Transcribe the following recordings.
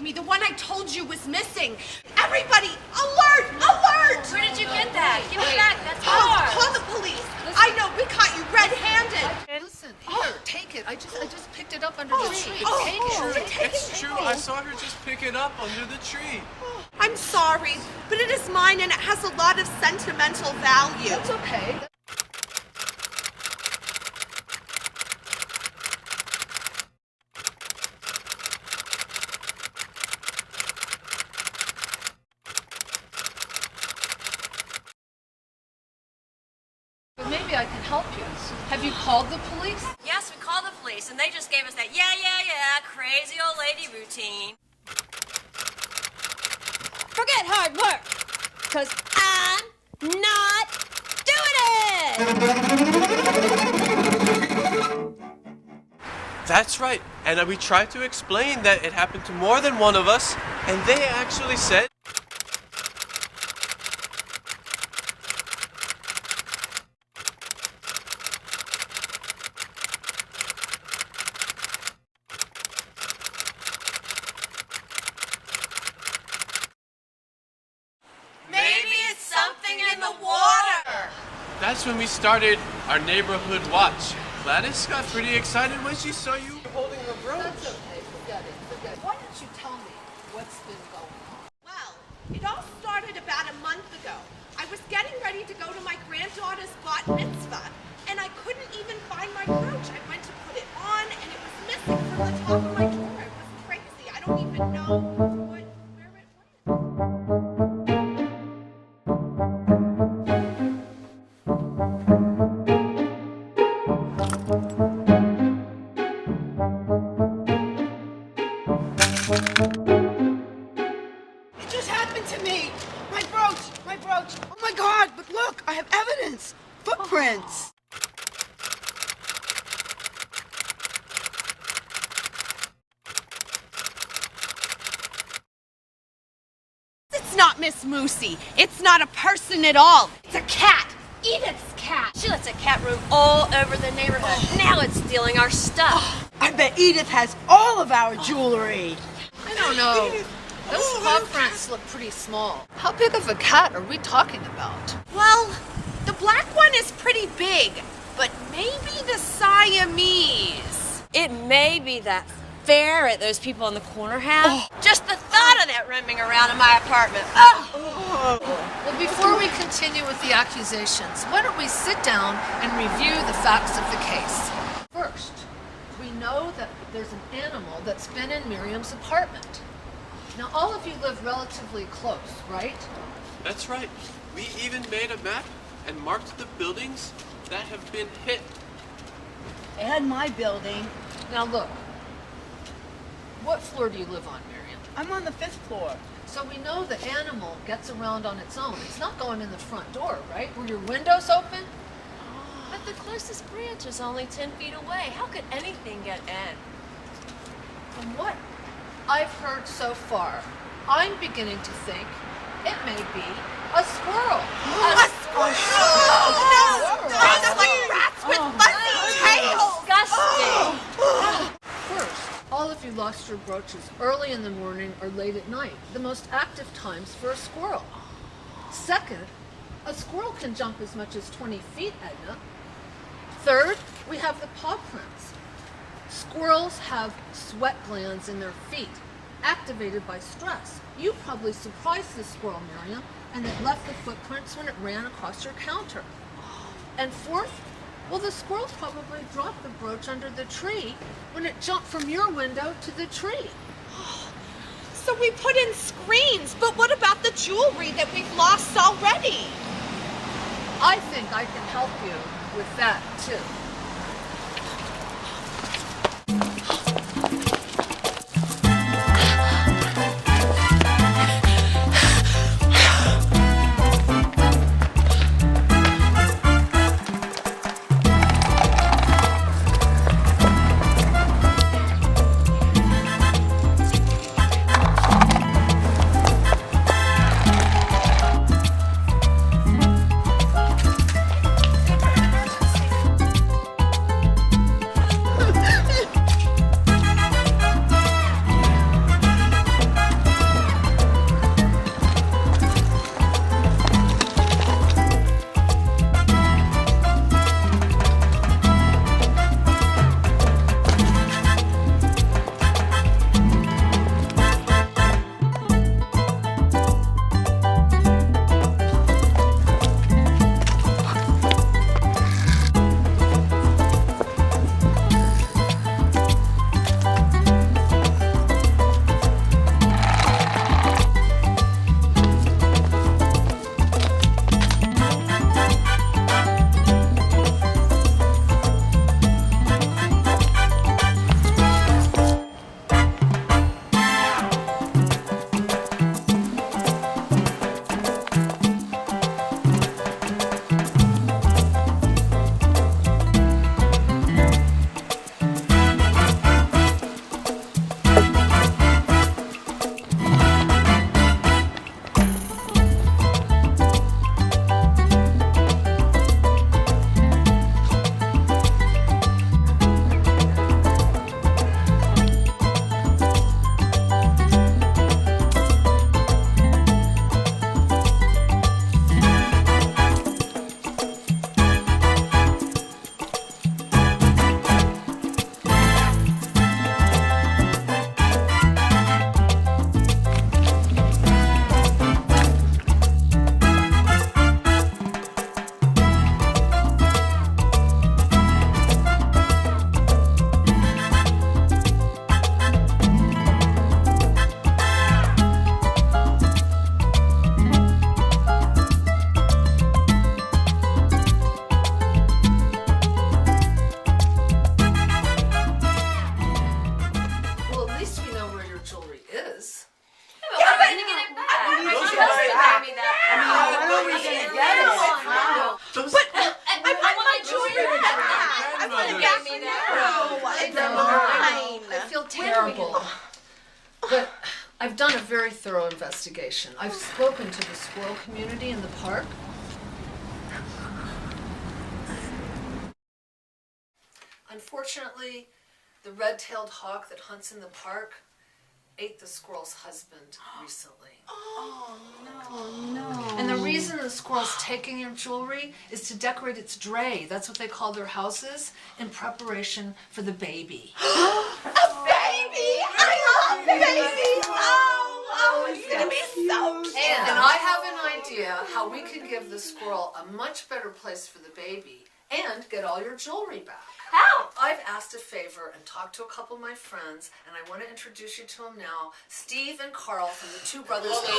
me, the one I told you was missing. Everybody, alert! Alert! Where did you get that? Give it back. That's ours. Call the police. I know, we caught you red-handed. Listen, here, take it. I just picked it up under the tree. Take it. It's true. I saw her just pick it up under the tree. I'm sorry, but it is mine and it has a lot of sentimental value. That's okay. But maybe I can help you. Have you called the police? Yes, we called the police, and they just gave us that yeah, crazy old lady routine. Forget hard work, because I'm not doing it! That's right. And we tried to explain that it happened to more than one of us, and they actually said... That's when we started our neighborhood watch. Gladys got pretty excited when she saw you holding her brooch. That's okay. Forget it. Why don't you tell me what's been going on? Well, it all started about a month ago. I was getting ready to go to my granddaughter's bat mitzvah, and I couldn't even find my brooch. I went to put it on, and it was missing from the top of my drawer. It was crazy. I don't even know where it went. It just happened to me! My brooch! My brooch! Oh my God! But look! I have evidence! Footprints! It's not Miss Moossy. It's not a person at all. It's a cat. Edith's cat. She lets a cat roam all over the neighborhood. Now it's stealing our stuff. I bet Edith has all of our jewelry! I don't know. Those paw prints look pretty small. How big of a cat are we talking about? Well, the black one is pretty big, but maybe the Siamese. It may be that ferret those people in the corner have. Just the thought of that roaming around in my apartment. Well, before we continue with the accusations, why don't we sit down and review the facts of the case? First, we know that there's an animal that's been in Miriam's apartment. Now, all of you live relatively close, right? That's right. We even made a map and marked the buildings that have been hit. And my building. Now, look. What floor do you live on, Miriam? I'm on the 5th floor. So we know the animal gets around on its own. It's not going in the front door, right? Were your windows open? But the closest branch is only 10 feet away. How could anything get in? From what I've heard so far, I'm beginning to think it may be a squirrel. A squirrel! No! Those are like rats with fuzzy tails! Disgusting! First, all of you lost your brooches early in the morning or late at night, the most active times for a squirrel. Second, a squirrel can jump as much as 20 feet, Edna. Third, we have the paw prints. Squirrels have sweat glands in their feet, activated by stress. You probably surprised the squirrel, Miriam, and it left the footprints when it ran across your counter. And fourth, well, the squirrel probably dropped the brooch under the tree when it jumped from your window to the tree. So we put in screens, but what about the jewelry that we've lost already? I think I can help you with that, too. your jewelry is. But we're going to get it back. My husband gave me that. When are we gonna get it? How? I want my jewelry back. I want it back now. I feel terrible. But I've done a very thorough investigation. I've spoken to the squirrel community in the park. Unfortunately, the red-tailed hawk that hunts in the park ate the squirrel's husband recently. Oh no. And the reason the squirrel's taking your jewelry is to decorate its dray. That's what they call their houses in preparation for the baby. Baby! I love babies! Oh, it's gonna be so cute. And I have an idea how we can give the squirrel a much better place for the baby and get all your jewelry back. How? I've asked a favor and talked to a couple of my friends, and I want to introduce you to them now. Steve and Carl from the Two Brothers. Steve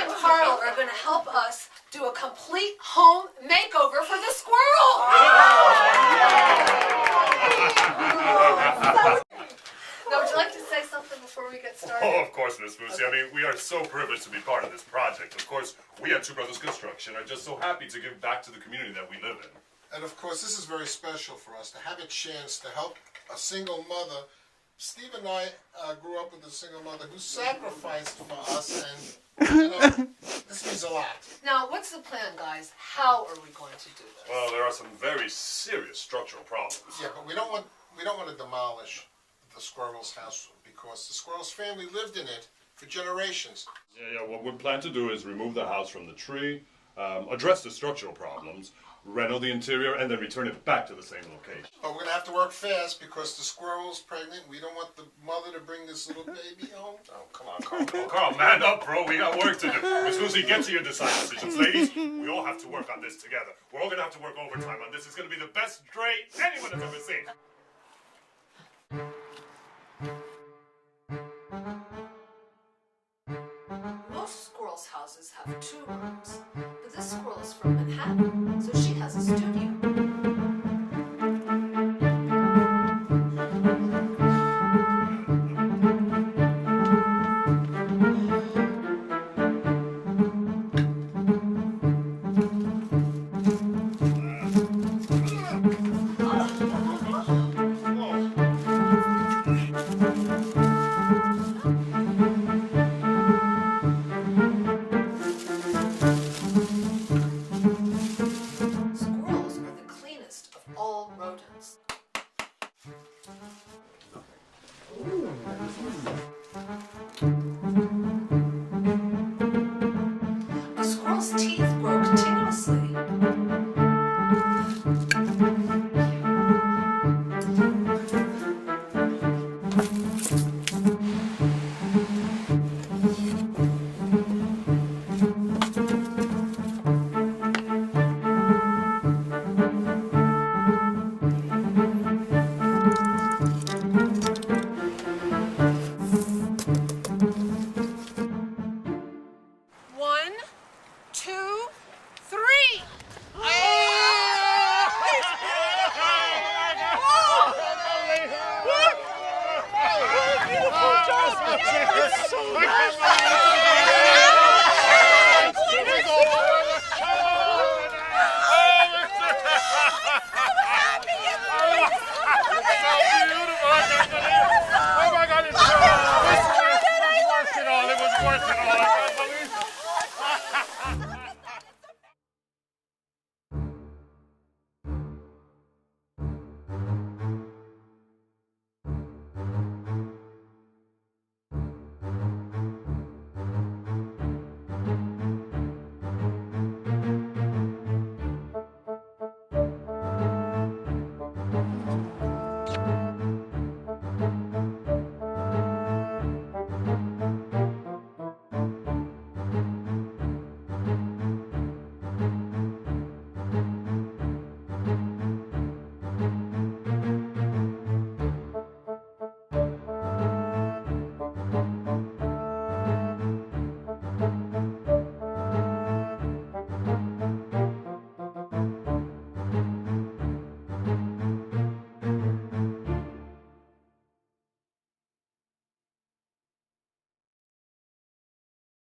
and Carl are going to help us do a complete home makeover for the squirrel. Now, would you like to say something before we get started? Oh, of course, Miss Moossy. I mean, we are so privileged to be part of this project. Of course, we at Two Brothers Construction are just so happy to give back to the community that we live in. And of course, this is very special for us to have a chance to help a single mother. Steve and I grew up with a single mother who sacrificed for us, and you know, this means a lot. Now, what's the plan, guys? How are we going to do this? Well, there are some very serious structural problems. Yeah, but we don't want to demolish the squirrel's house because the squirrel's family lived in it for generations. Yeah, what we plan to do is remove the house from the tree, address the structural problems, reno the interior, and then return it back to the same location. But we're gonna have to work fast because the squirrel's pregnant. We don't want the mother to bring this little baby home. Oh, come on, Carl. Oh, Carl, man up, bro. We got work to do. Miss Moossy, get to your decisions. Ladies, we all have to work on this together. We're all gonna have to work overtime on this. It's gonna be the best dray anyone has ever seen. Most squirrels' houses have 2 rooms, but this squirrel is from Manhattan, so she has a studio. Squirrels are the cleanest of all rodents. A squirrel's teeth grow continuously. One, two, three. Oh,